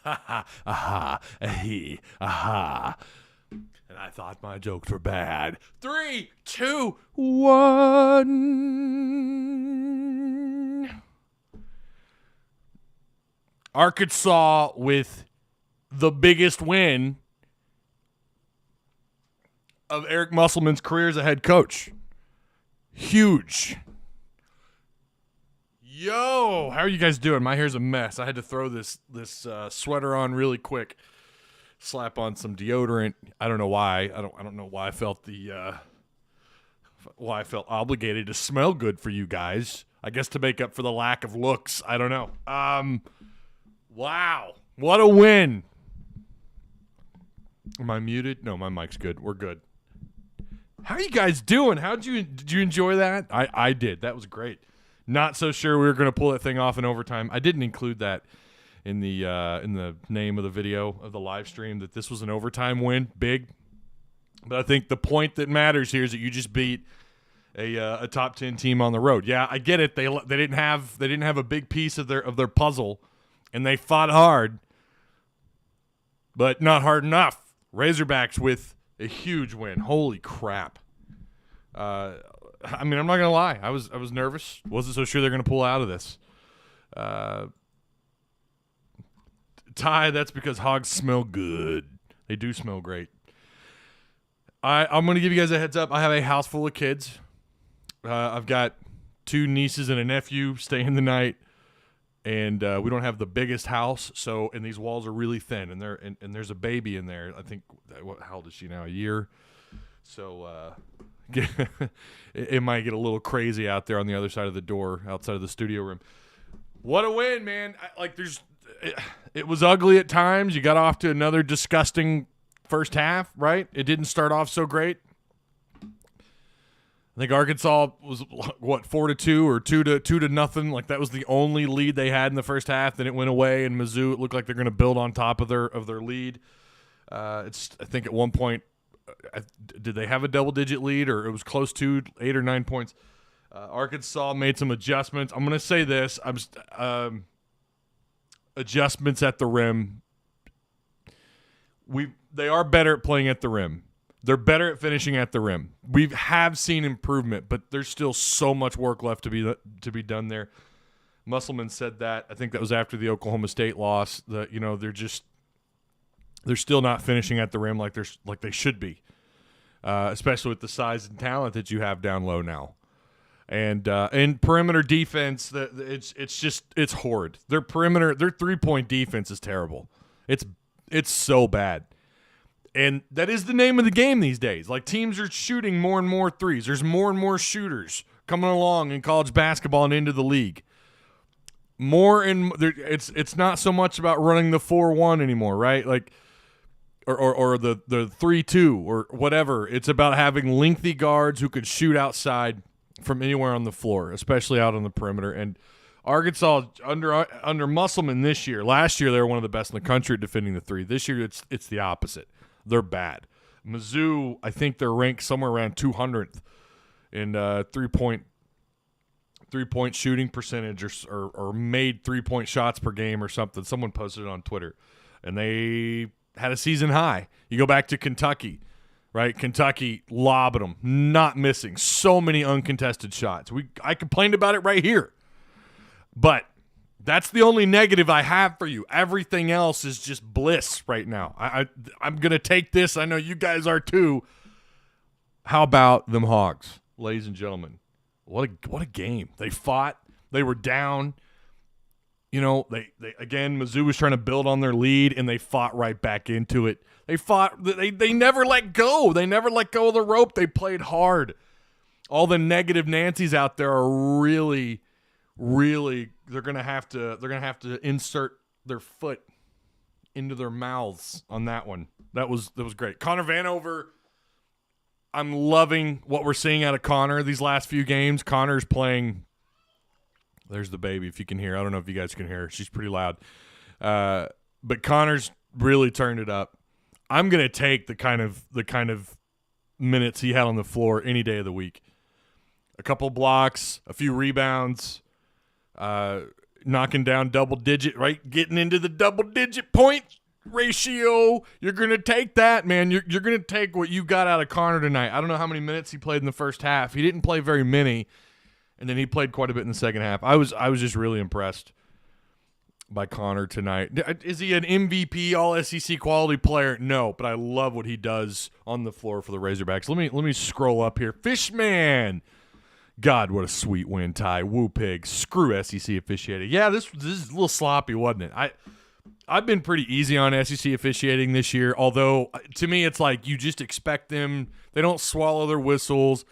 Aha, ahi, aha. And I thought my jokes were bad. 3, 2, 1. Arkansas with the biggest win of Eric Musselman's career as a head coach. Huge. Yo, how are you guys doing? My hair's a mess. I had to throw this sweater on really quick. Slap on some deodorant. I don't know why. I don't know why I felt obligated to smell good for you guys. I guess to make up for the lack of looks. I don't know. Wow. What a win. Am I muted? No, my mic's good. We're good. How are you guys doing? Did you enjoy that? I did. That was great. Not so sure we were going to pull that thing off in overtime. I didn't include that in the name of the video of the live stream that this was an overtime win, big. But I think the point that matters here is that you just beat a top 10 team on the road. Yeah, I get it. They didn't have a big piece of their puzzle, and they fought hard, but not hard enough. Razorbacks with a huge win. Holy crap. I mean, I'm not going to lie. I was nervous. Wasn't so sure they're going to pull out of this. Ty, that's because hogs smell good. They do smell great. I'm going to give you guys a heads up. I have a house full of kids. I've got 2 nieces and a nephew staying the night. And we don't have the biggest house, and these walls are really thin, and there's a baby in there. I think, how old is she now? A year. So it might get a little crazy out there on the other side of the door, outside of the studio room. What a win, man! It was ugly at times. You got off to another disgusting first half, right? It didn't start off so great. I think Arkansas was, 4-2 or 2-0. Like, that was the only lead they had in the first half. Then it went away, and Mizzou, it looked like they're going to build on top of their lead. I think at one point, did they have a double-digit lead, or it was close to 8 or 9 points? Arkansas made some adjustments. I'm going to say this. Adjustments at the rim. They are better at playing at the rim. They're better at finishing at the rim. We have seen improvement, but there's still so much work left to be done there. Musselman said that. I think that was after the Oklahoma State loss. They're still not finishing at the rim like they should be, especially with the size and talent that you have down low now. And in perimeter defense, it's horrid. Their 3-point defense is terrible. It's so bad. And that is the name of the game these days. Like, teams are shooting more and more threes. There's more and more shooters coming along in college basketball and into the league. It's not so much about running the 4-1 anymore, right? Like, or the 3-2 or whatever. It's about having lengthy guards who could shoot outside from anywhere on the floor, especially out on the perimeter. And Arkansas under Musselman this year. Last year they were one of the best in the country at defending the 3. This year it's the opposite. They're bad. Mizzou, I think they're ranked somewhere around 200th in three-point shooting percentage or made 3-point shots per game or something. Someone posted it on Twitter. And they had a season high. You go back to Kentucky, right? Kentucky lobbing them, not missing. So many uncontested shots. I complained about it right here. But that's the only negative I have for you. Everything else is just bliss right now. I'm going to take this. I know you guys are too. How about them Hogs, ladies and gentlemen? What a game. They fought. They were down. They again, Mizzou was trying to build on their lead, and they fought right back into it. They fought. They never let go. They never let go of the rope. They played hard. All the negative Nancys out there are really they're gonna have to insert their foot into their mouths on that one. That was great. Connor Vanover, I'm loving what we're seeing out of Connor these last few games. Connor's playing. There's the baby, if you can hear. I don't know if you guys can hear her. She's pretty loud. But Connor's really turned it up. I'm gonna take the kind of minutes he had on the floor any day of the week. A couple blocks, a few rebounds. knocking down double-digit, right? Getting into the double-digit point ratio. You're going to take that, man. You're going to take what you got out of Connor tonight. I don't know how many minutes he played in the first half. He didn't play very many, and then he played quite a bit in the second half. I was just really impressed by Connor tonight. Is he an MVP, all-SEC quality player? No, but I love what he does on the floor for the Razorbacks. Let me scroll up here. Fishman. God, what a sweet win, Ty. Woo pig. Screw SEC officiating. Yeah, this is a little sloppy, wasn't it? I've been pretty easy on SEC officiating this year, although to me it's like you just expect them. They don't swallow their whistles.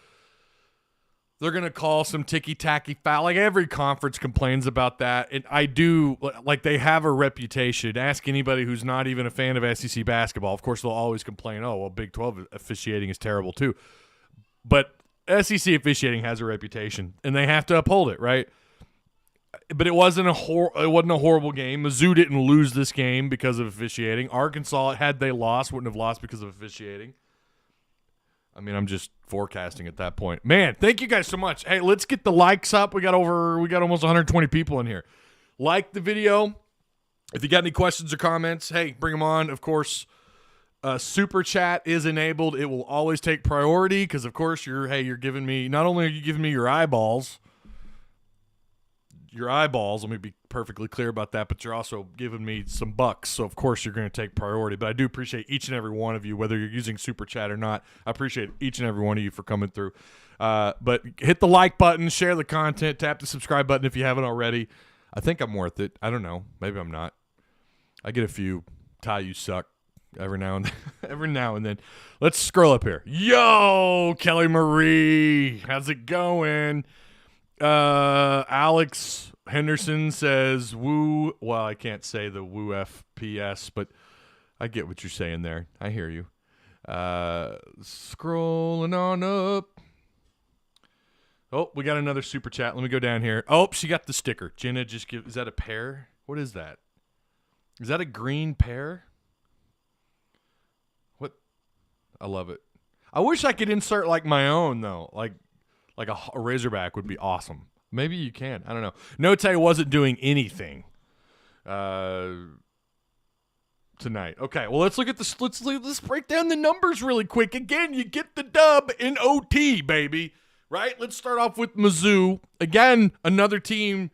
They're going to call some ticky-tacky foul. Like every conference complains about that. And I do, like they have a reputation. Ask anybody who's not even a fan of SEC basketball. Of course, they'll always complain, oh, well, Big 12 officiating is terrible too. But SEC officiating has a reputation, and they have to uphold it, right? But it wasn't a horrible game. Mizzou didn't lose this game because of officiating. Arkansas, had they lost, wouldn't have lost because of officiating. I mean, I'm just forecasting at that point. Man, thank you guys so much. Hey, let's get the likes up. We got almost 120 people in here. Like the video. If you got any questions or comments, hey, bring them on. Of course, Super Chat is enabled. It will always take priority because, of course, you're giving me, not only are you giving me your eyeballs, let me be perfectly clear about that, but you're also giving me some bucks, so of course you're going to take priority. But I do appreciate each and every one of you, whether you're using Super Chat or not. I appreciate each and every one of you for coming through. But hit the like button, share the content, tap the subscribe button if you haven't already. I think I'm worth it. I don't know. Maybe I'm not. I get a few, Ty, you suck, every now and then. Let's scroll up here. Yo, Kelly Marie, how's it going? Alex Henderson says woo. Well, I can't say the woo FPS, but I get what you're saying there. I hear you. Scrolling on up. Oh, we got another super chat. Let me go down here. Oh, she got the sticker. Jenna is that a pear? What is that? Is that a green pear? What? I love it. I wish I could insert like my own though. Like a Razorback would be awesome. Maybe you can. I don't know. Note wasn't doing anything tonight. Okay, well, let's look at this. Let's break down the numbers really quick. Again, you get the dub in OT, baby. Right? Let's start off with Mizzou. Again, another team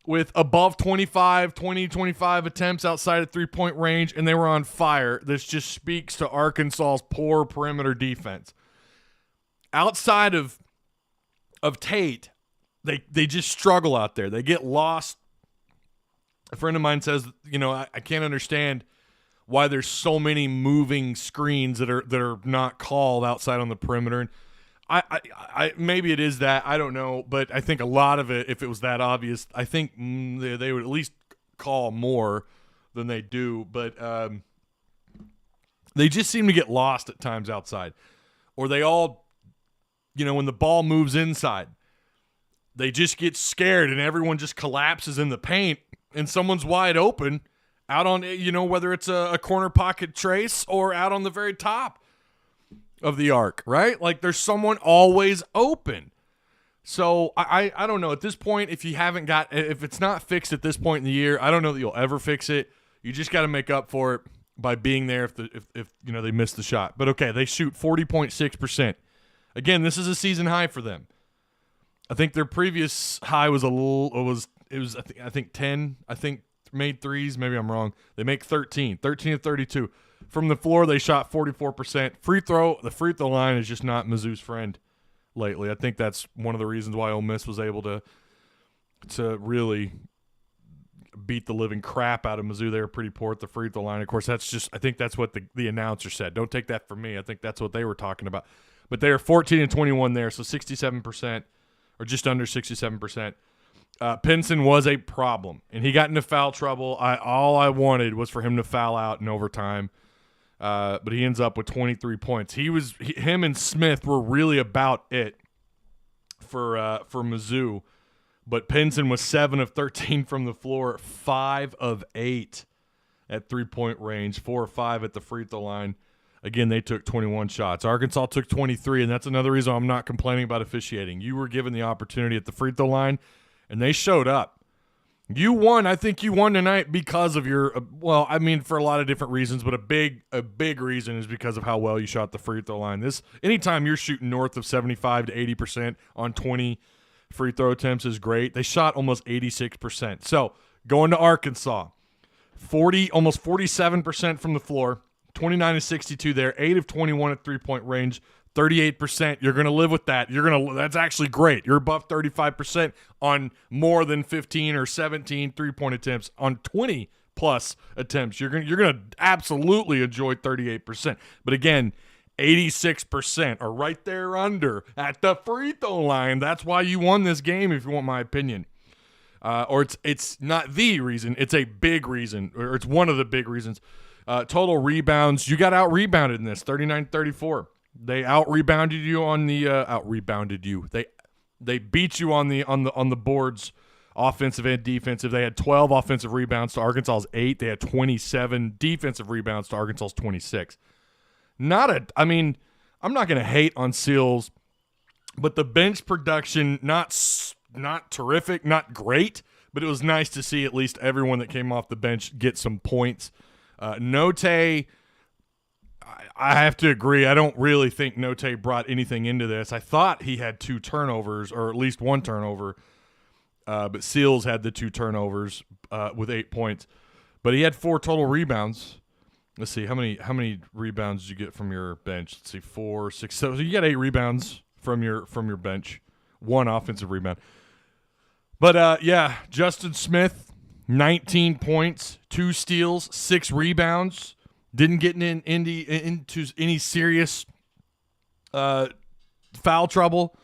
with above 25 attempts outside of three-point range, and they were on fire. This just speaks to Arkansas's poor perimeter defense. Outside of Tate, they just struggle out there. They get lost. A friend of mine says, I can't understand why there's so many moving screens that are not called outside on the perimeter. And I maybe it is that, I don't know, but I think a lot of it, if it was that obvious, I think they would at least call more than they do. But they just seem to get lost at times outside, or they all. When the ball moves inside, they just get scared and everyone just collapses in the paint and someone's wide open out on, whether it's a corner pocket trace or out on the very top of the arc, right? Like there's someone always open. So I don't know. At this point, if it's not fixed at this point in the year, I don't know that you'll ever fix it. You just got to make up for it by being there if they miss the shot. But okay, they shoot 40.6%. Again, this is a season high for them. I think their previous high was I think 10. I think made threes. Maybe I'm wrong. They make 13 of 32. From the floor, they shot 44%. The free throw line is just not Mizzou's friend lately. I think that's one of the reasons why Ole Miss was able to really beat the living crap out of Mizzou. They were pretty poor at the free throw line. Of course, I think that's what the announcer said. Don't take that from me. I think that's what they were talking about. But they are 14 and 21 there, so 67%, or just under 67%. Pinson was a problem, and he got into foul trouble. All I wanted was for him to foul out in overtime, but he ends up with 23 points. Him and Smith were really about it for Mizzou, but Pinson was 7 of 13 from the floor, 5 of 8 at three-point range, 4 or 5 at the free throw line. Again, they took 21 shots. Arkansas took 23, and that's another reason I'm not complaining about officiating. You were given the opportunity at the free throw line, and they showed up. You won. I think you won tonight because of your well, I mean for a lot of different reasons, but a big reason is because of how well you shot the free throw line. This anytime you're shooting north of 75 to 80% on 20 free throw attempts is great. They shot almost 86%. So, going to Arkansas, almost 47% from the floor, 29 to 62 there, 8 of 21 at three-point range. 38%. You're going to live with that. That's actually great. You're above 35% on more than 15 or 17 three-point attempts on 20 plus attempts. You're going to absolutely enjoy 38%. But again, 86% are right there under at the free throw line. That's why you won this game, if you want my opinion. Or it's not the reason. It's a big reason, or it's one of the big reasons. Total rebounds. You got out-rebounded in this, 39-34. They out-rebounded you on the out-rebounded you. They beat you on the boards, offensive and defensive. They had 12 offensive rebounds to Arkansas's 8. They had 27 defensive rebounds to Arkansas's 26. I'm not going to hate on Seals, but the bench production not terrific, not great, but it was nice to see at least everyone that came off the bench get some points. Note, I have to agree. I don't really think Note brought anything into this. I thought he had 2 turnovers, or at least 1 turnover, but Seals had the 2 turnovers with 8 points. But he had 4 total rebounds. Let's see, how many rebounds did you get from your bench? Let's see, 4, 6, 7. So you got 8 rebounds from your bench, 1 offensive rebound. But yeah, Justin Smith, 19 points, 2 steals, 6 rebounds. Didn't get into any serious foul trouble.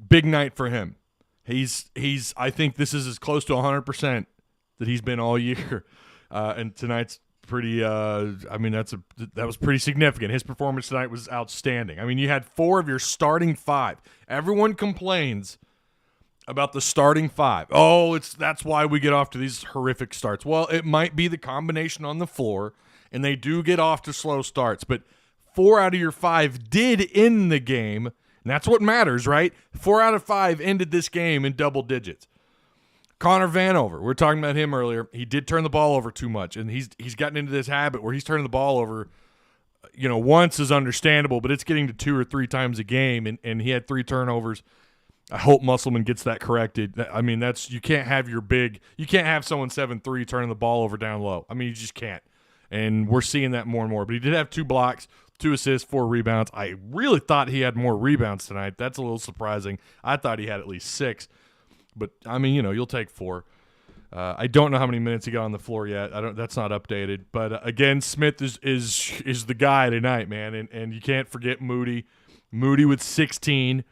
Big night for him. He's. I think this is as close to 100% that he's been all year. And tonight's pretty. That was pretty significant. His performance tonight was outstanding. I mean, you had 4 of your starting 5. Everyone complains about the starting 5. That's why we get off to these horrific starts. Well, it might be the combination on the floor. And they do get off to slow starts, but 4 out of your 5 did end the game, and that's what matters, right? 4 out of 5 ended this game in double digits. Connor Vanover, we were talking about him earlier. He did turn the ball over too much, and he's gotten into this habit where he's turning the ball over, once is understandable, but it's getting to 2 or 3 times a game, and he had 3 turnovers. I hope Musselman gets that corrected. I mean, you can't have someone 7'3" turning the ball over down low. I mean, you just can't. And we're seeing that more and more. But he did have 2 blocks, 2 assists, 4 rebounds. I really thought he had more rebounds tonight. That's a little surprising. I thought he had at least 6. But, I mean, you'll take 4. I don't know how many minutes he got on the floor yet. That's not updated. But, again, Smith is the guy tonight, man. And you can't forget Moody. Moody with 16.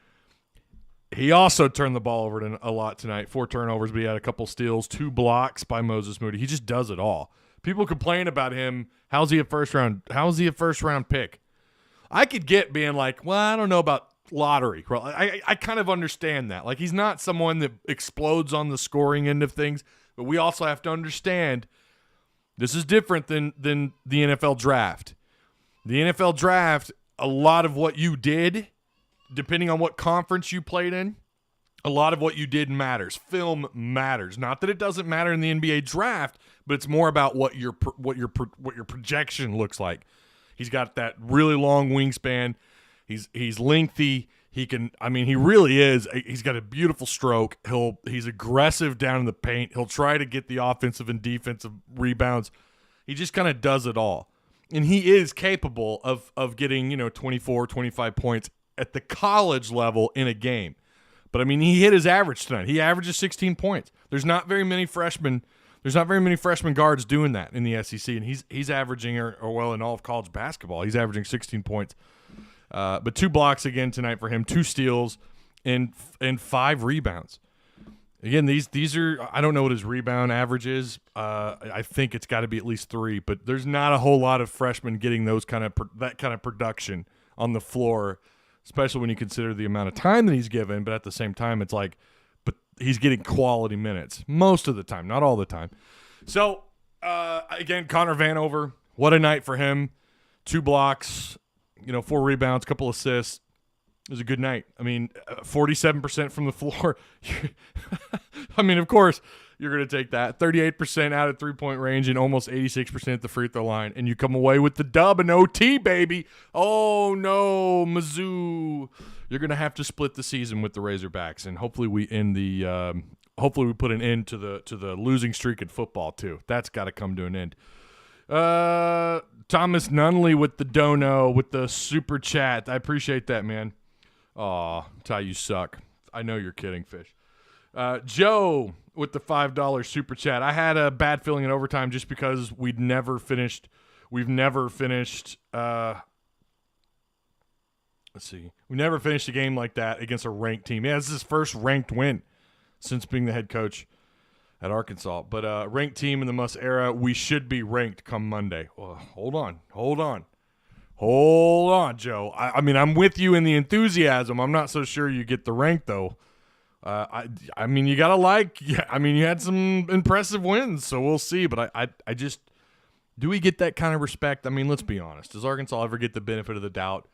He also turned the ball over a lot tonight. 4 turnovers, but he had a couple steals, 2 blocks by Moses Moody. He just does it all. People complain about him. How's he a first round pick? I could get being like, well, I don't know about lottery. Well, I kind of understand that. Like, he's not someone that explodes on the scoring end of things, but we also have to understand this is different than the NFL draft. The NFL draft, a lot of what you did, depending on what conference you played in, a lot of what you did matters. Film matters. Not that it doesn't matter in the NBA draft, but it's more about what your projection looks like. He's got that really long wingspan. He's lengthy. He really is. He's got a beautiful stroke. He's aggressive down in the paint. He'll try to get the offensive and defensive rebounds. He just kind of does it all. And he is capable of getting, 24, 25 points at the college level in a game. But, I mean, he hit his average tonight. He averages 16 points. There's not very many freshman guards doing that in the SEC, and he's averaging, in all of college basketball, he's averaging 16 points. But 2 blocks again tonight for him, 2 steals, and 5 rebounds. Again, these are, I don't know what his rebound average is. I think it's got to be at least 3, but there's not a whole lot of freshmen getting that kind of production on the floor, especially when you consider the amount of time that he's given. But at the same time, it's like, but he's getting quality minutes most of the time, not all the time. So, again, Connor Vanover, what a night for him. 2 blocks, 4 rebounds, couple assists. It was a good night. I mean, 47% from the floor. I mean, of course, You're going to take that. 38% out at three-point range and almost 86% at the free throw line. And you come away with the dub and OT, baby. Oh, no, Mizzou. You're going to have to split the season with the Razorbacks. And hopefully we end the hopefully we put an end to the losing streak in football, too. That's got to come to an end. Thomas Nunley with the dono, with the super chat. I appreciate that, man. Aw, Ty, you suck. I know you're kidding, Fish. Joe with the $5 super chat. I had a bad feeling in overtime just because we've never finished we never finished a game like that against a ranked team. Yeah, this is his first ranked win since being the head coach at Arkansas. But ranked team in the Muss era, we should be ranked come Monday. Well, hold on, Joe. I mean, I'm with you in the enthusiasm. I'm not so sure you get the rank, though. I mean, you got to you had some impressive wins, so we'll see. But I just – do we get that kind of respect? I mean, let's be honest. Does Arkansas ever get the benefit of the doubt?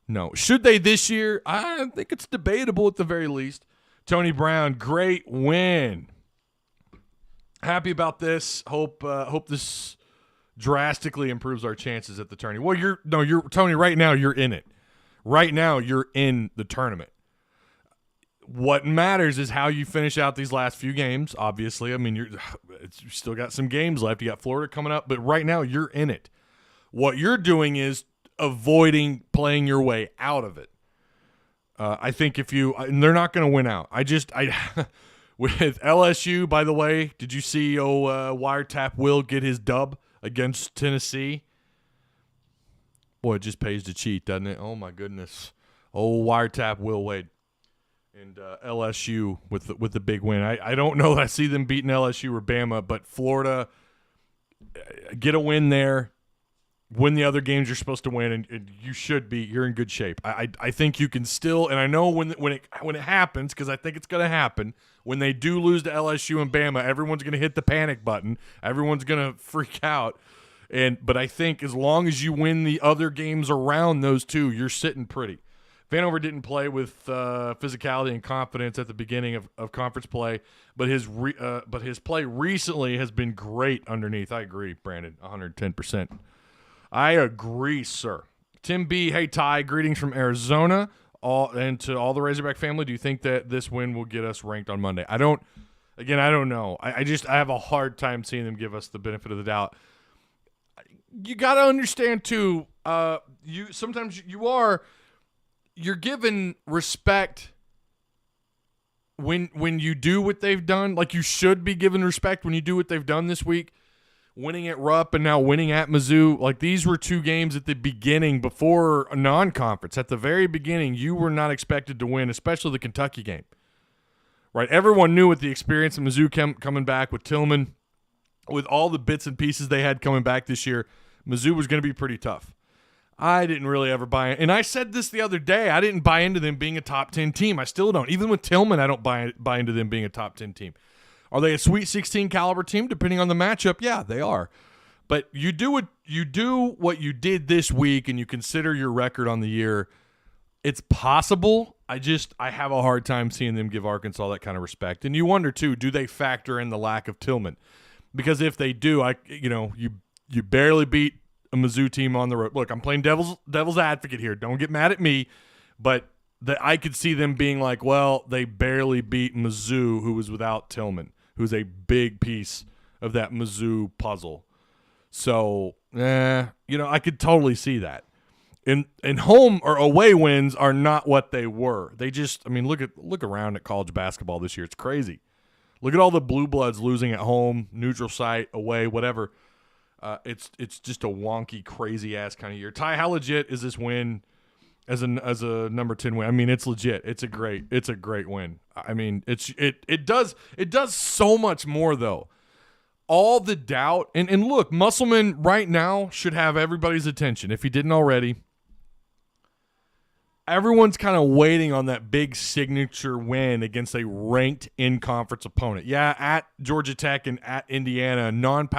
No. Should they this year? I think it's debatable at the very least. Tony Brown, great win. Happy about this. Hope this drastically improves our chances at the tourney. Well, you're Tony. Right now, you're in it. Right now, you're in the tournament. What matters is how you finish out these last few games. Obviously, I mean, you still got some games left. You got Florida coming up, but right now, you're in it. What you're doing is avoiding playing your way out of it. I think and they're not going to win out. With LSU, by the way, did you see Wiretap Will get his dub against Tennessee? Boy, it just pays to cheat, doesn't it? Oh, my goodness. Oh, Wiretap Will Wade. And LSU with the big win. I don't know that I see them beating LSU or Bama, but Florida, get a win there. Win the other games you're supposed to win, and you should be. You're in good shape. I think you can still, and I know when it happens, because I think it's going to happen, when they do lose to LSU and Bama, everyone's going to hit the panic button. Everyone's going to freak out. But I think as long as you win the other games around those two, you're sitting pretty. Vanover didn't play with physicality and confidence at the beginning of conference play, but his play recently has been great underneath. I agree, Brandon, 110%. I agree, sir. Tim B, hey, Ty, greetings from Arizona, and to all the Razorback family. Do you think that this win will get us ranked on Monday? I don't know. I have a hard time seeing them give us the benefit of the doubt. You got to understand, too, you're given respect when you do what they've done. Like, you should be given respect when you do what they've done this week. Winning at Rupp and now winning at Mizzou. Like, these were two games at the beginning before a non-conference. At the very beginning, you were not expected to win, especially the Kentucky game. Right? Everyone knew with the experience of Mizzou coming back with Tillman, with all the bits and pieces they had coming back this year, Mizzou was going to be pretty tough. I didn't really ever buy it. And I said this the other day. I didn't buy into them being a top 10 team. I still don't. Even with Tillman, I don't buy into them being a top 10 team. Are they a Sweet 16 caliber team depending on the matchup? Yeah, they are. But you do what you did this week and you consider your record on the year. It's possible. I have a hard time seeing them give Arkansas that kind of respect. And you wonder too, do they factor in the lack of Tillman? Because if they do, you barely beat a Mizzou team on the road. Look, I'm playing devil's advocate here. Don't get mad at me, but I could see them being like, well, they barely beat Mizzou, who was without Tillman, who's a big piece of that Mizzou puzzle. So, I could totally see that. And home or away wins are not what they were. They just, look around at college basketball this year. It's crazy. Look at all the Blue Bloods losing at home, neutral site, away, whatever. It's just a wonky, crazy-ass kind of year. Ty, how legit is this win as a number 10 win? It's legit. It's a great win. It does so much more, though. All the doubt, and look, Musselman right now should have everybody's attention, if he didn't already. Everyone's kind of waiting on that big signature win against a ranked in-conference opponent. Yeah, at Georgia Tech and at Indiana, non-SEC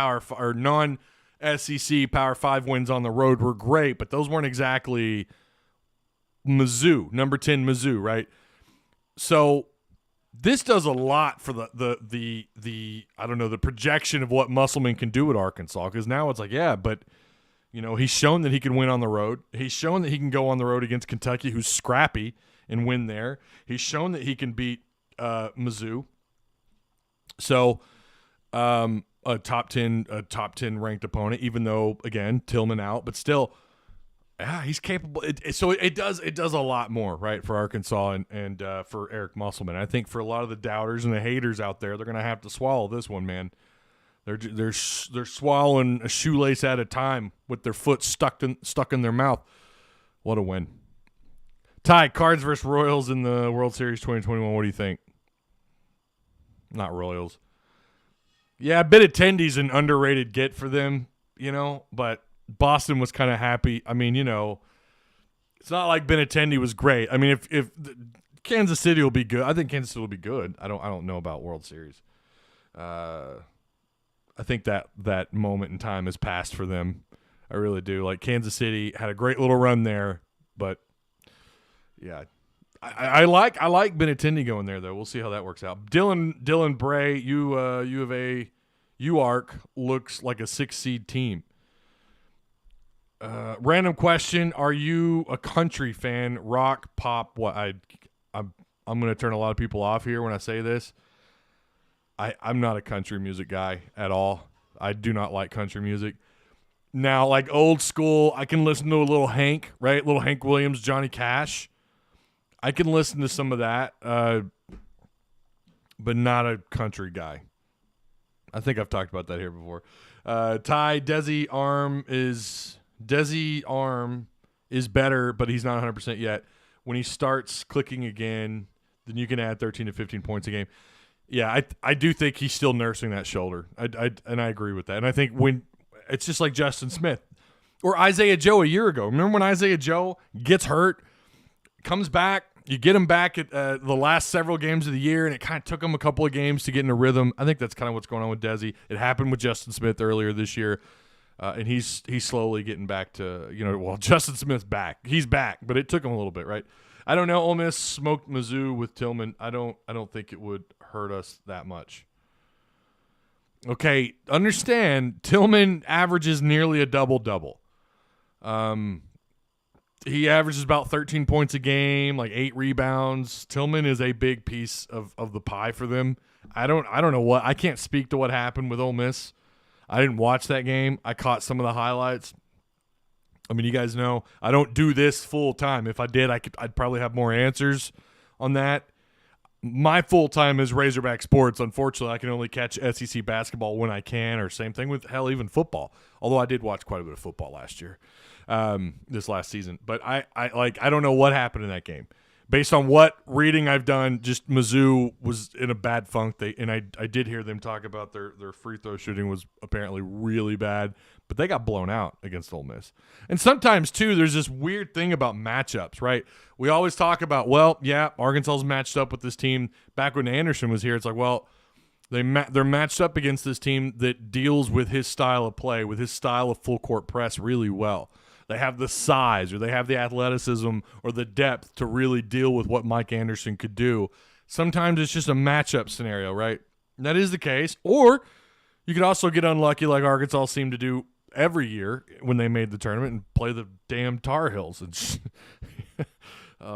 Power 5 wins on the road were great, but those weren't exactly Mizzou, number 10 Mizzou, right? So this does a lot for the I don't know, the projection of what Musselman can do at Arkansas, because now it's like, yeah, but he's shown that he can win on the road. He's shown that he can go on the road against Kentucky, who's scrappy, and win there. He's shown that he can beat Mizzou. So a top 10 ranked opponent, even though, again, Tillman out, but still, yeah, he's capable. It does a lot more, right, for Arkansas and for Eric Musselman. I think for a lot of the doubters and the haters out there, they're going to have to swallow this one, man. They're swallowing a shoelace at a time with their foot stuck in their mouth. What a win. Ty, Cards versus Royals in the World Series 2021. What do you think? Not Royals. Yeah, Benintendi's an underrated get for them, but Boston was kind of happy. I mean, it's not like Benintendi was great. I mean, if Kansas City will be good, I think Kansas City will be good. I don't know about World Series. I think that moment in time has passed for them. I really do. Like, Kansas City had a great little run there, but yeah, I like Benintendi going there though. We'll see how that works out. Dylan Bray, U of A, UARC looks like a 6 seed team. Random question: are you a country fan? Rock, pop? What? I'm going to turn a lot of people off here when I say this. I'm not a country music guy at all. I do not like country music. Now, like old school, I can listen to a little Hank, right? Little Hank Williams, Johnny Cash. I can listen to some of that, but not a country guy. I think I've talked about that here before. Ty, Desi Arm is better, but he's not 100% yet. When he starts clicking again, then you can add 13 to 15 points a game. Yeah, I do think he's still nursing that shoulder. And I agree with that. And I think when it's just like Justin Smith or Isaiah Joe a year ago. Remember when Isaiah Joe gets hurt, comes back, you get him back at the last several games of the year, and it kind of took him a couple of games to get in a rhythm. I think that's kind of what's going on with Desi. It happened with Justin Smith earlier this year, and he's slowly getting back to, Justin Smith's back. He's back, but it took him a little bit, right? I don't know. Ole Miss smoked Mizzou with Tillman. I don't think it would hurt us that much. Okay, understand, Tillman averages nearly a double-double. He averages about 13 points a game, like 8 rebounds. Tillman is a big piece of the pie for them. I don't know I can't speak to what happened with Ole Miss. I didn't watch that game. I caught some of the highlights. I mean, you guys know I don't do this full time. If I did, I'd probably have more answers on that. My full time is Razorback Sports. Unfortunately, I can only catch SEC basketball when I can, or same thing with even football. Although I did watch quite a bit of football last year, this last season. But I don't know what happened in that game. Based on what reading I've done, just Mizzou was in a bad funk. I did hear them talk about their free throw shooting was apparently really bad, but they got blown out against Ole Miss. And sometimes, too, there's this weird thing about matchups, right? We always talk about, Arkansas's matched up with this team. Back when Anderson was here, it's like, they're matched up against this team that deals with his style of play, with his style of full court press really well. They have the size or they have the athleticism or the depth to really deal with what Mike Anderson could do. Sometimes it's just a matchup scenario, right? And that is the case. Or you could also get unlucky like Arkansas seemed to do every year when they made the tournament and play the damn Tar Heels. But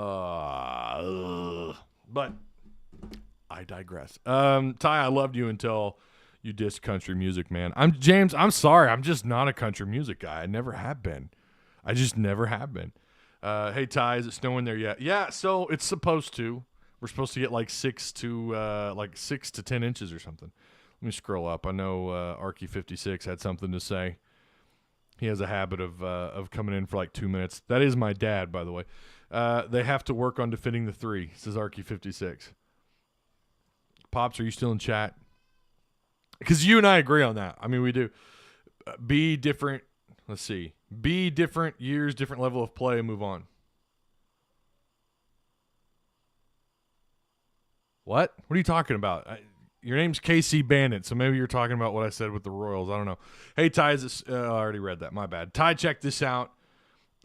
I digress. Ty, I loved you until you dissed country music, man. James, I'm sorry. I'm just not a country music guy. I never have been. I just never have been. Hey, Ty, is it snowing there yet? Yeah, so it's supposed to. We're supposed to get like 6 to 10 inches or something. Let me scroll up. I know Arky56 had something to say. He has a habit of coming in for like 2 minutes. That is my dad, by the way. They have to work on defending the 3, says Arky56. Pops, are you still in chat? Because you and I agree on that. I mean, we do. Be different. Let's see. Be different years, different level of play, and move on. What? What are you talking about? Your name's KC Bandit, so maybe you're talking about what I said with the Royals. I don't know. Hey, Ty, I already read that. My bad. Ty, check this out.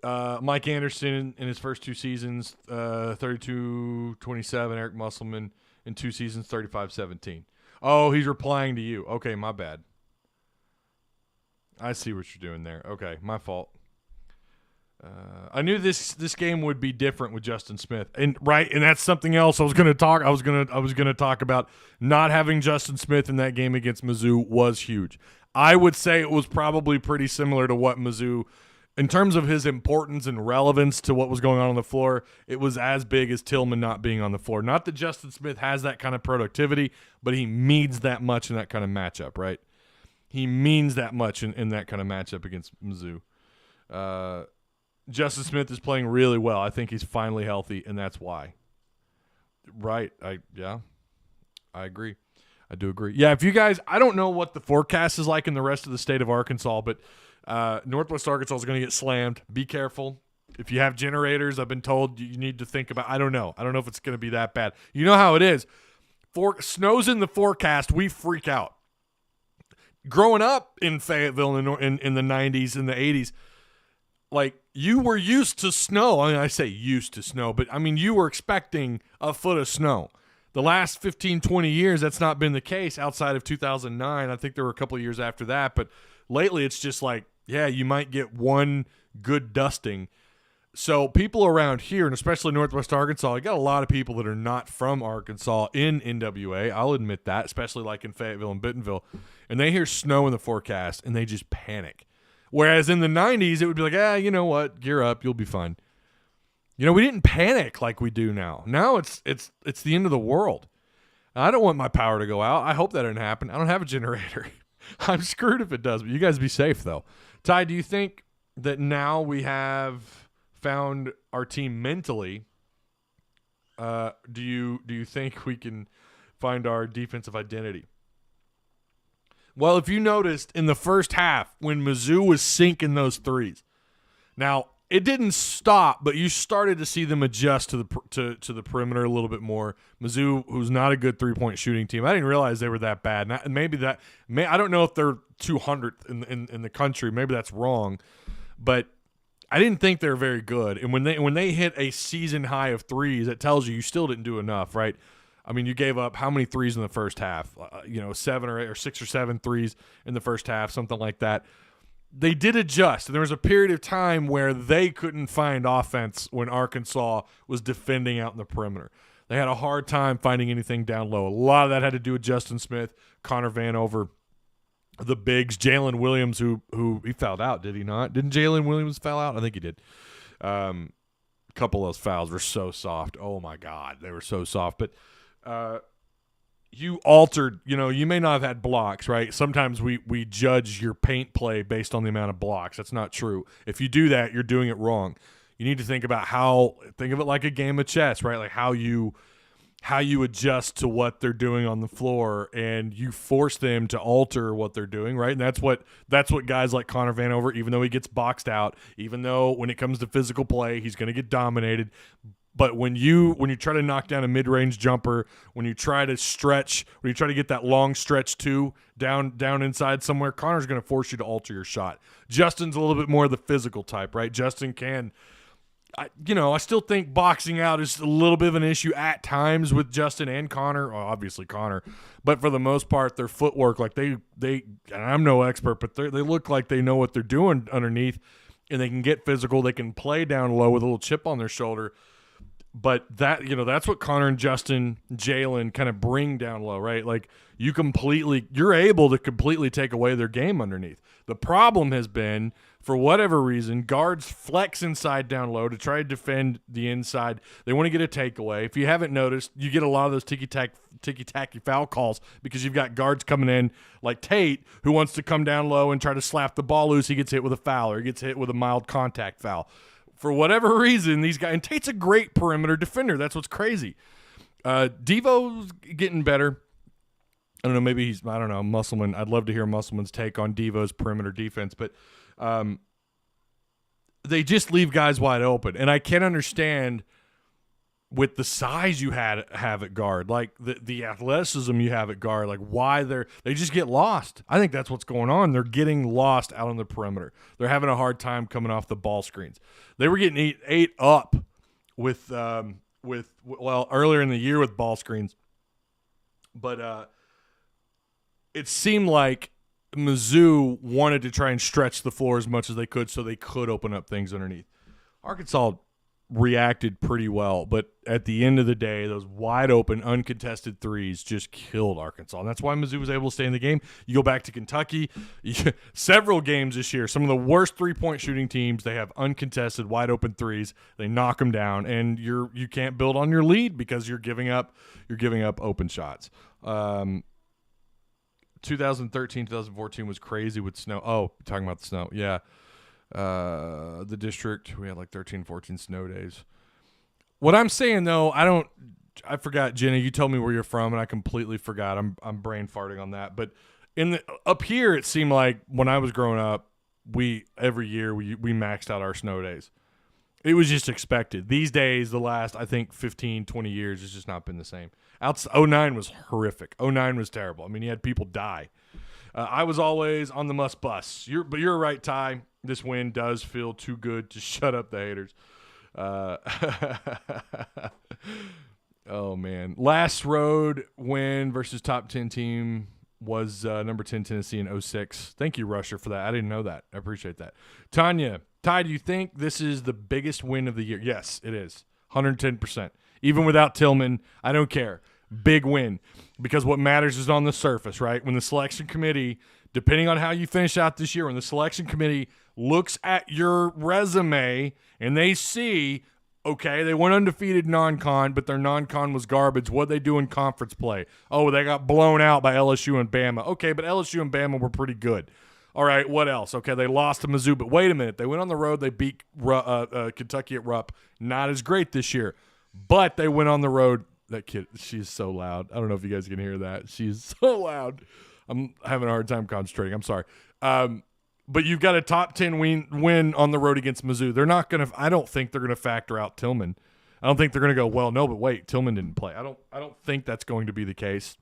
Mike Anderson in his first 2 seasons, 32-27. Eric Musselman in 2 seasons, 35-17. Oh, he's replying to you. Okay, my bad. I see what you're doing there. Okay, my fault. I knew this game would be different with Justin Smith, and that's something else I was going to talk. I was going to talk about. Not having Justin Smith in that game against Mizzou was huge. I would say it was probably pretty similar to what Mizzou, in terms of his importance and relevance to what was going on the floor, it was as big as Tillman not being on the floor. Not that Justin Smith has that kind of productivity, but he means that much in that kind of matchup, right? He means that much in that kind of matchup against Mizzou. Justin Smith is playing really well. I think he's finally healthy, and that's why. Right. I agree. I do agree. Yeah, if you guys – I don't know what the forecast is like in the rest of the state of Arkansas, but Northwest Arkansas is going to get slammed. Be careful. If you have generators, I've been told you need to think about – I don't know. I don't know if it's going to be that bad. You know how it is. Snow's in the forecast, we freak out. Growing up in Fayetteville in the 90s and the 80s, like, you were used to snow. I mean, I say used to snow, but, I mean, you were expecting a foot of snow. The last 15, 20 years, that's not been the case outside of 2009. I think there were a couple of years after that, but lately it's just like, yeah, you might get one good dusting. So people around here, and especially Northwest Arkansas, you got a lot of people that are not from Arkansas in NWA. I'll admit that, especially like in Fayetteville and Bentonville. And they hear snow in the forecast, and they just panic. Whereas in the 90s, it would be like, you know what? Gear up. You'll be fine. You know, we didn't panic like we do now. Now it's the end of the world. I don't want my power to go out. I hope that didn't happen. I don't have a generator. I'm screwed if it does, but you guys be safe, though. Ty, do you think that now we have found our team mentally? Do you think we can find our defensive identity? Well, if you noticed in the first half when Mizzou was sinking those threes, now it didn't stop, but you started to see them adjust to the perimeter a little bit more. Mizzou, who's not a good 3-point shooting team, I didn't realize they were that bad. I don't know if they're 200th in the country. Maybe that's wrong, but I didn't think they were very good. And when they hit a season high of threes, it tells you still didn't do enough, right? I mean, you gave up how many threes in the first half? 7 or 8 or 6 or 7 threes in the first half, something like that. They did adjust. And there was a period of time where they couldn't find offense when Arkansas was defending out in the perimeter. They had a hard time finding anything down low. A lot of that had to do with Justin Smith, Connor Vanover, the bigs, Jalen Williams, who he fouled out, did he not? Didn't Jalen Williams foul out? I think he did. A couple of those fouls were so soft. Oh, my God. They were so soft. But you altered, you may not have had blocks, right? Sometimes we judge your paint play based on the amount of blocks. That's not true. If you do that, you're doing it wrong. You need to think of it like a game of chess, right? Like how you adjust to what they're doing on the floor, and you force them to alter what they're doing, right? And that's what guys like Connor Vanover, even though he gets boxed out, even though when it comes to physical play, he's going to get dominated. But when you try to knock down a mid-range jumper, when you try to stretch, when you try to get that long stretch down inside somewhere, Connor's going to force you to alter your shot. Justin's a little bit more of the physical type, right? Justin can, I still think boxing out is a little bit of an issue at times with Justin and Connor. Well, obviously Connor, but for the most part, their footwork, like they, and I'm no expert, but they look like they know what they're doing underneath, and they can get physical. They can play down low with a little chip on their shoulder. But that's what Connor and Justin, Jalen kind of bring down low, right? Like you're able to completely take away their game underneath. The problem has been, for whatever reason, guards flex inside down low to try to defend the inside. They want to get a takeaway. If you haven't noticed, you get a lot of those ticky-tacky foul calls because you've got guards coming in like Tate, who wants to come down low and try to slap the ball loose. He gets hit with a foul, or he gets hit with a mild contact foul. For whatever reason, these guys – and Tate's a great perimeter defender. That's what's crazy. Devo's getting better. I don't know. Maybe he's – I don't know. Musselman. I'd love to hear Musselman's take on Devo's perimeter defense. But they just leave guys wide open. And I can't understand with the size you have at guard, like the athleticism you have at guard, like why they just get lost. I think that's what's going on. They're getting lost out on the perimeter. They're having a hard time coming off the ball screens. They were getting ate up with earlier in the year with ball screens. But it seemed like Mizzou wanted to try and stretch the floor as much as they could so they could open up things underneath. Arkansas reacted pretty well, but at the end of the day, those wide open, uncontested threes just killed Arkansas. And that's why Mizzou was able to stay in the game. You go back to Kentucky, several games this year, some of the worst three-point shooting teams, they have uncontested, wide open threes. They knock them down, and you can't build on your lead because you're giving up open shots. 2013, 2014 was crazy with snow. Oh, talking about the snow. Yeah. The district, we had like 13, 14 snow days. What I'm saying though, I forgot, Jenna, you told me where you're from and I completely forgot. I'm brain farting on that. But up here, it seemed like when I was growing up, every year we maxed out our snow days. It was just expected. These days, the last, I think 15, 20 years, it's just not been the same. 09 was horrific. 09 was terrible. I mean, you had people die. I was always on the must bus. But you're right, Ty. This win does feel too good to shut up the haters. Oh, man. Last road win versus top 10 team was number 10 Tennessee in 06. Thank you, Rusher, for that. I didn't know that. I appreciate that. Tanya, Ty, do you think this is the biggest win of the year? Yes, it is. 110%. Even without Tillman, I don't care. Big win. Because what matters is on the surface, right? When the selection committee, depending on how you finish out this year, when the selection committee looks at your resume and they see, okay, they went undefeated non-con, but their non-con was garbage. What'd they do in conference play? Oh, they got blown out by LSU and Bama. Okay, but LSU and Bama were pretty good. All right, what else? Okay, they lost to Mizzou, but wait a minute. They went on the road. They beat Kentucky at Rupp. Not as great this year, but they went on the road. That kid, she's so loud. I don't know if you guys can hear that. She's so loud. I'm having a hard time concentrating. I'm sorry. But you've got a top 10 win on the road against Mizzou. They're not going to – I don't think they're going to factor out Tillman. I don't think they're going to go, well, no, but wait, Tillman didn't play. I don't think that's going to be the case.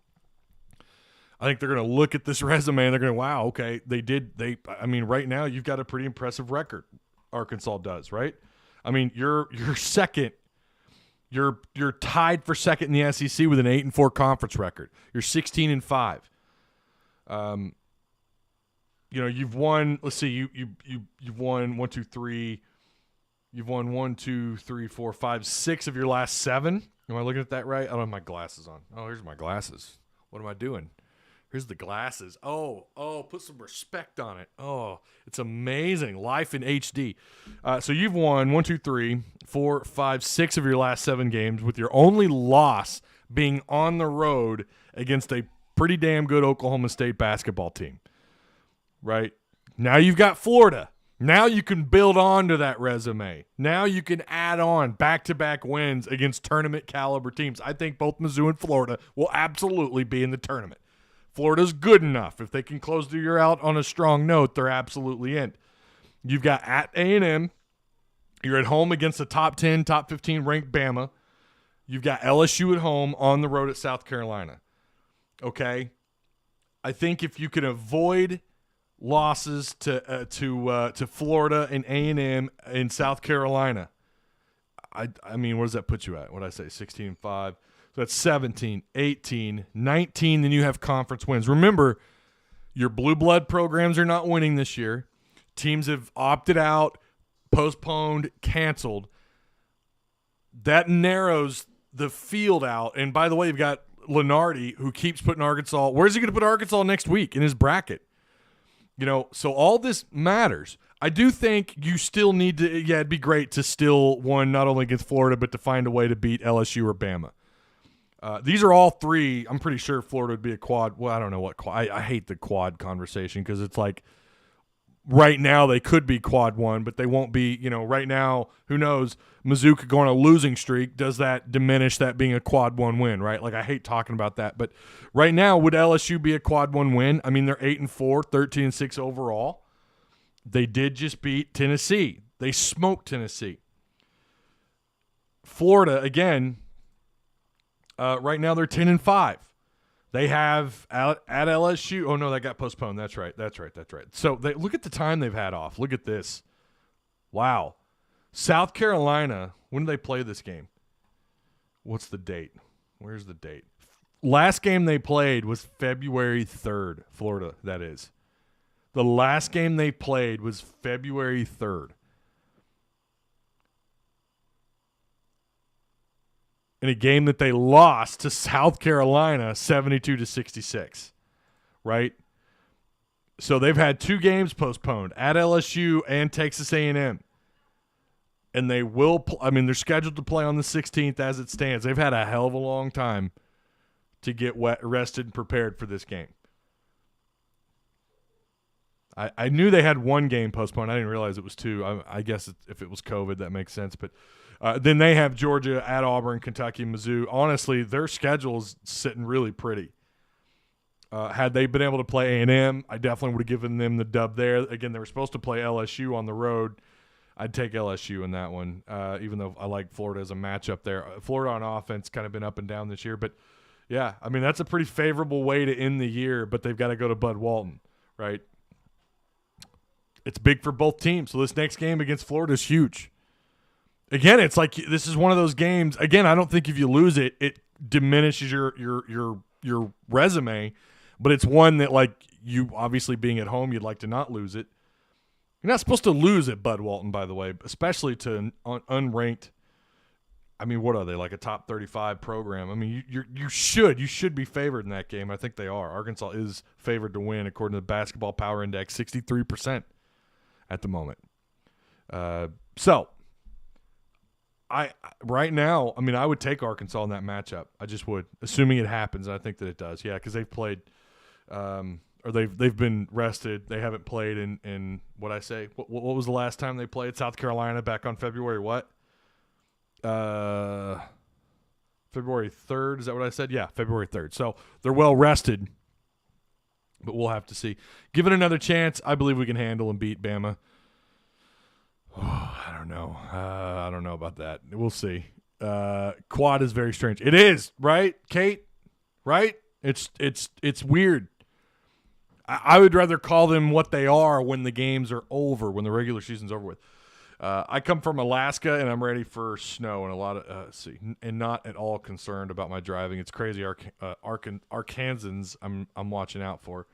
I think they're going to look at this resume and they're going to, wow, okay, I mean, right now you've got a pretty impressive record. Arkansas does, right? I mean, you're second. You're tied for second in the SEC with an 8-4 conference record. You're 16-5. You've won. Let's see. You've won 1, 2, 3. You've won 1, 2, 3, 4, 5, 6 of your last 7. Am I looking at that right? I don't have my glasses on. Oh, here's my glasses. What am I doing? Here's the glasses. Oh, put some respect on it. Oh, it's amazing. Life in HD. So you've won 1, 2, 3, 4, 5, 6 of your last 7 games, with your only loss being on the road against a pretty damn good Oklahoma State basketball team. Right? Now you've got Florida. Now you can build on to that resume. Now you can add on back-to-back wins against tournament caliber teams. I think both Mizzou and Florida will absolutely be in the tournament. Florida's good enough. If they can close the year out on a strong note, they're absolutely in. You've got at A&M. You're at home against the top 10, top 15 ranked Bama. You've got LSU at home, on the road at South Carolina. Okay? I think if you can avoid losses to Florida and A&M in South Carolina, I mean, what does that put you at? What did I say, 16-5? So that's 17, 18, 19, then you have conference wins. Remember, your blue blood programs are not winning this year. Teams have opted out, postponed, canceled. That narrows the field out. And by the way, you've got Lenardi, who keeps putting Arkansas. Where's he going to put Arkansas next week in his bracket? So all this matters. I do think you still need to, it'd be great to still win not only against Florida, but to find a way to beat LSU or Bama. These are all 3. I'm pretty sure Florida would be a quad. Well, I don't know what quad. I hate the quad conversation because it's like right now they could be quad 1, but they won't be. Right now, who knows? Mizzou could go on a losing streak. Does that diminish that being a quad 1 win, right? Like, I hate talking about that. But right now, would LSU be a quad 1 win? I mean, they're 8-4, 13-6 overall. They did just beat Tennessee. They smoked Tennessee. Florida, again, right now they're 10-5. They have at LSU. Oh no, that got postponed. That's right. So look at the time they've had off. Look at this. Wow. South Carolina. When do they play this game? What's the date? Where's the date? last game they played was February 3rd, Florida, that is. The last game they played was February 3rd. In a game that they lost to South Carolina 72-66, right? So they've had 2 games postponed at LSU and Texas A&M. And they will they're scheduled to play on the 16th as it stands. They've had a hell of a long time to get rested and prepared for this game. I knew they had 1 game postponed. I didn't realize it was 2. I guess if it was COVID, that makes sense. But then they have Georgia at Auburn, Kentucky, Mizzou. Honestly, their schedule's sitting really pretty. Had they been able to play A&M, I definitely would have given them the dub there. Again, they were supposed to play LSU on the road. I'd take LSU in that one, even though I like Florida as a matchup there. Florida on offense kind of been up and down this year. But, yeah, I mean, that's a pretty favorable way to end the year, but they've got to go to Bud Walton, right? It's big for both teams. So this next game against Florida is huge. Again, it's like this is one of those games. Again, I don't think if you lose it, it diminishes your resume. But it's one that, like, you obviously being at home, you'd like to not lose it. You're not supposed to lose at Bud Walton, by the way, especially to an unranked. I mean, what are they, like a top 35 program? I mean, you should be favored in that game. I think they are. Arkansas is favored to win according to the Basketball Power Index, 63% at the moment. So right now, I mean, I would take Arkansas in that matchup. I just would, assuming it happens. And I think that it does. Yeah, because they've played. Or they've been rested. They haven't played in what I say. What was the last time they played? South Carolina back on February what? February 3rd. Is that what I said? Yeah, February 3rd. So they're well rested, but we'll have to see. Give it another chance. I believe we can handle and beat Bama. Oh, I don't know. I don't know about that. We'll see. Quad is very strange. It is, right, Kate? Right? It's weird. I would rather call them what they are when the games are over, when the regular season's over with. I come from Alaska, and I'm ready for snow and a lot of and not at all concerned about my driving. It's crazy. Arkansans, I'm watching out for.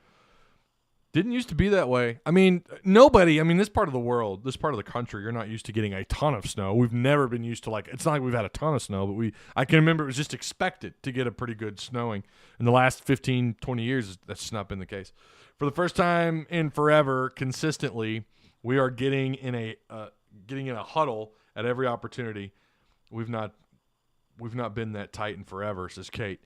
Didn't used to be that way. I mean, nobody. I mean, this part of the world, this part of the country, you're not used to getting a ton of snow. We've never been used to, like, it's not like we've had a ton of snow, but I can remember it was just expected to get a pretty good snowing. In the last 15, 20 years, that's just not been the case. For the first time in forever, consistently, we are getting in a huddle at every opportunity. We've not been that tight in forever, says Kate.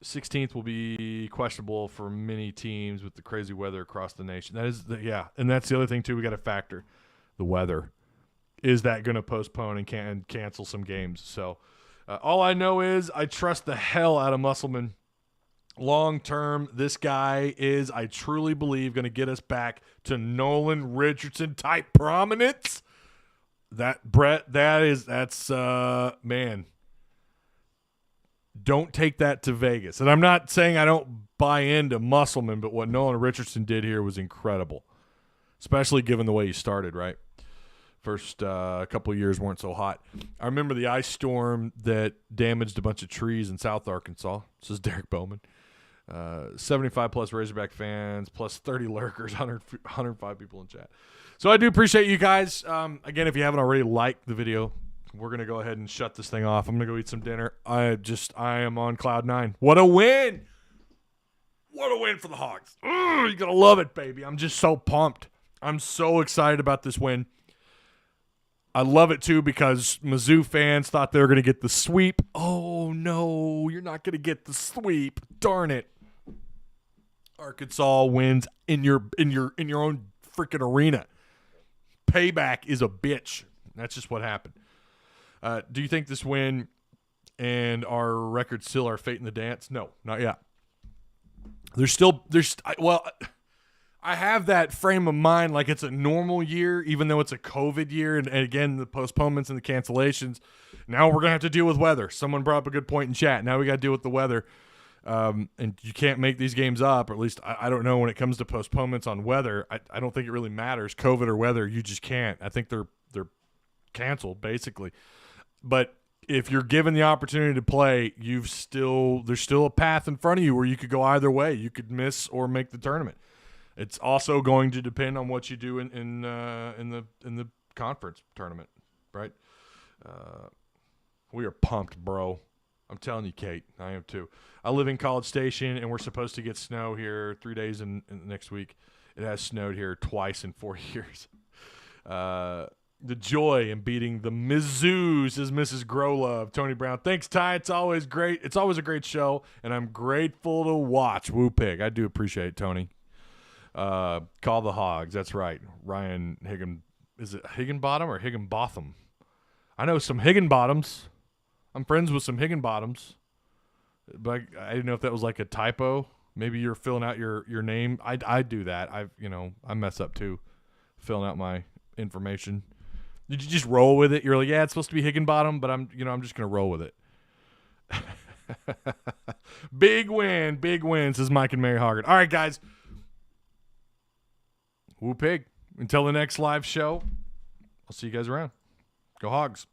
16th will be questionable for many teams with the crazy weather across the nation. That is, and that's the other thing too. We got to factor the weather. Is that going to postpone and cancel some games? So, all I know is I trust the hell out of Musselman. Long term, this guy is, I truly believe, going to get us back to Nolan Richardson type prominence. That's man. Don't take that to Vegas. And I'm not saying I don't buy into Musselman, but what Nolan Richardson did here was incredible, especially given the way he started, right? First couple of years weren't so hot. I remember the ice storm that damaged a bunch of trees in South Arkansas. This is Derek Bowman. 75-plus Razorback fans, plus 30 lurkers, 105 people in chat. So I do appreciate you guys. Again, if you haven't already liked the video, we're going to go ahead and shut this thing off. I'm going to go eat some dinner. I am on cloud 9. What a win. What a win for the Hogs. You're going to love it, baby. I'm just so pumped. I'm so excited about this win. I love it, too, because Mizzou fans thought they were going to get the sweep. Oh, no, you're not going to get the sweep. Darn it. Arkansas wins in your own freaking arena. Payback is a bitch. That's just what happened. Do you think this win and our record still are fate in the dance? No, not yet. I have that frame of mind like it's a normal year, even though it's a COVID year. And again, the postponements and the cancellations. Now we're going to have to deal with weather. Someone brought up a good point in chat. Now we got to deal with the weather. And you can't make these games up, or at least I don't know when it comes to postponements on weather. I don't think it really matters, COVID or weather. You just can't. I think they're canceled, basically. But if you're given the opportunity to play, there's still a path in front of you where you could go either way. You could miss or make the tournament. It's also going to depend on what you do in the conference tournament, right? We are pumped, bro. I'm telling you, Kate, I am too. I live in College Station, and we're supposed to get snow here 3 days in next week. It has snowed here twice in 4 years. The joy in beating the Mizzou, says Mrs. Growlove. Tony Brown, thanks, Ty. It's always great. It's always a great show, and I'm grateful to watch. Woo pig. I do appreciate it, Tony. Call the Hogs. That's right. Ryan is it Higginbottom or Higginbotham? I know some Higginbottoms. I'm friends with some Higginbottoms, but I didn't know if that was like a typo. Maybe you're filling out your name. I do that. I mess up too, filling out my information. Did you just roll with it? You're like, yeah, it's supposed to be Higginbottom, but I'm just gonna roll with it. Big win, says Mike and Mary Hoggard. All right, guys. Woo pig. Until the next live show, I'll see you guys around. Go Hogs.